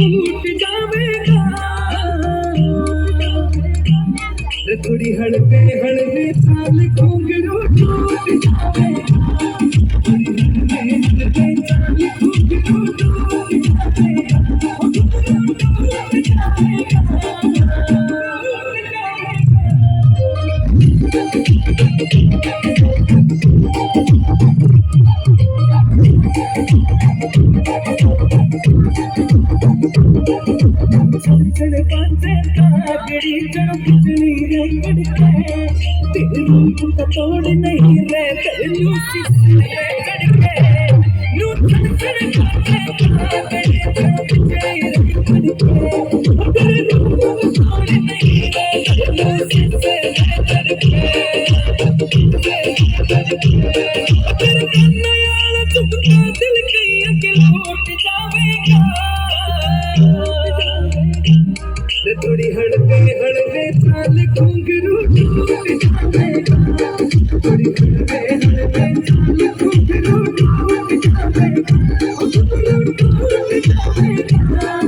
टूट जावेगा थोड़ी हड़बे हड़बे चाल घुंघरू टूट जावेगा थोड़ी हड़बे हड़बे चाल घुंघरू टूट जावेगा टूट तोड़ नहीं रहे दिल कहीं के लौट जावेगा थोड़ी हड़बे हड़बे चाल घुंघरू टूट जावेगा थोड़ी हड़बे हड़बे चाल घुंघरू टूट जावेगा घुंघरू टूट जावेगा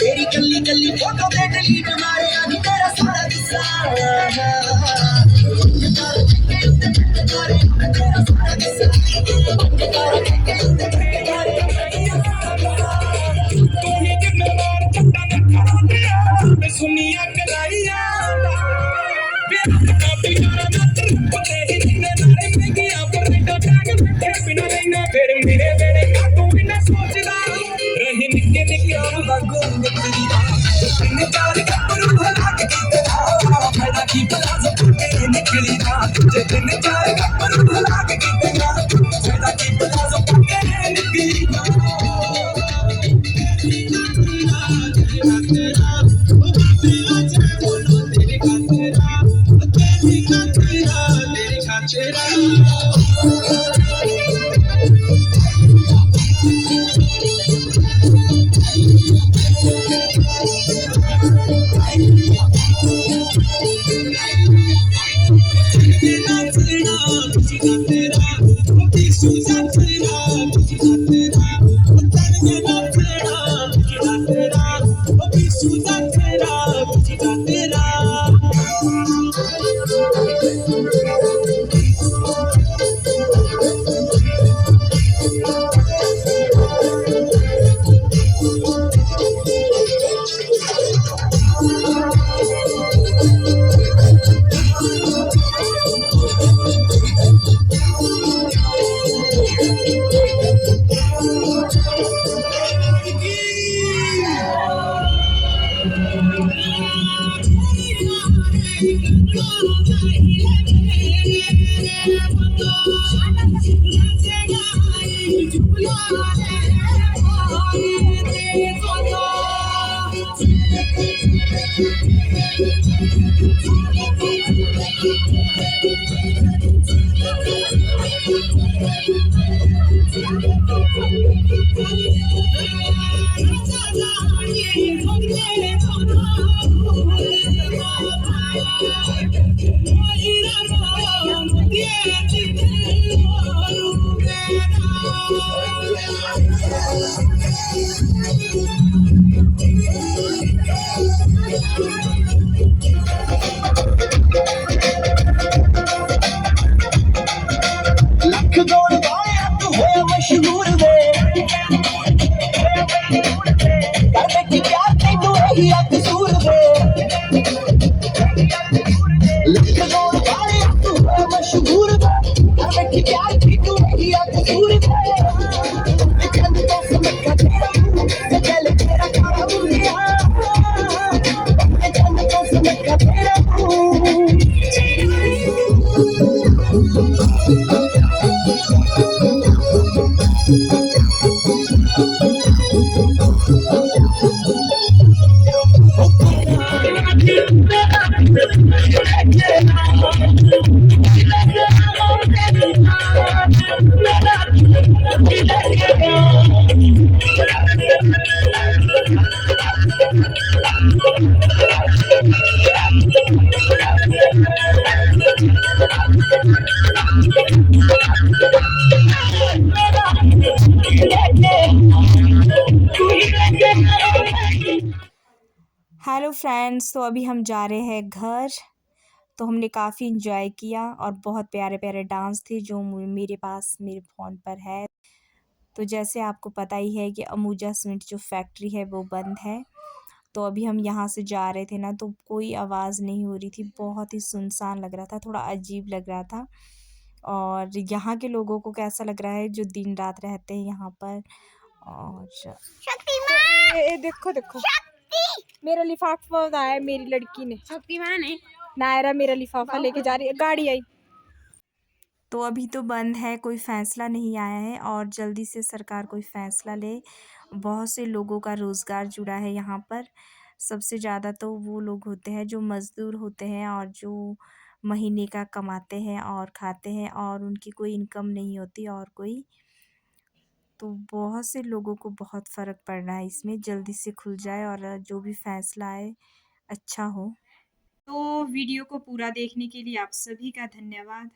तेरी गली गली फोटो पे डिलीट मारे अभी तेरा सारा सुनिया कराइया फिर मेरे बेड़े का तू भी न सोचदा रही निके निके लगो निकली चार कपड़ू भला के फायदा की भला सब निकली दिन चार कपड़ू भला के फायदा की भला सब निकली लख दौड़ गाया तू है मशहूर वे कर की प्यार तैनू यही कसूर वे लख दौड़ गाया तू है मशहूर वे कर की प्यार तैनू यही कसूर वे चंद तो समझ का तेरा से चल तेरा काम हुआ चंद तो समझ का तेरा हेलो फ्रेंड्स, तो अभी हम जा रहे हैं घर। तो हमने काफ़ी इंजॉय किया और बहुत प्यारे प्यारे डांस थे जो मेरे पास मेरे फ़ोन पर है। तो जैसे आपको पता ही है कि अम्बुजा सीमेंट जो फैक्ट्री है वो बंद है। तो अभी हम यहाँ से जा रहे थे ना, तो कोई आवाज़ नहीं हो रही थी, बहुत ही सुनसान लग रहा था, थोड़ा अजीब लग रहा था। और यहाँ के लोगों को कैसा लग रहा है जो दिन रात रहते हैं यहाँ पर। और देखो देखो मेरा लिफाफा आया, मेरी लड़की ने, शक्तिमान है नायरा, मेरा लिफाफा लेके जा रही है, गाड़ी आई। तो अभी तो बंद है, कोई फैसला नहीं आया है और जल्दी से सरकार कोई फैसला ले। बहुत से लोगों का रोज़गार जुड़ा है यहाँ पर। सबसे ज़्यादा तो वो लोग होते हैं जो मज़दूर होते हैं और जो महीने का कमाते हैं और खाते हैं और उनकी कोई इनकम नहीं होती और कोई। तो बहुत से लोगों को बहुत फ़र्क पड़ रहा है इसमें, जल्दी से खुल जाए और जो भी फ़ैसला आए अच्छा हो। तो वीडियो को पूरा देखने के लिए आप सभी का धन्यवाद।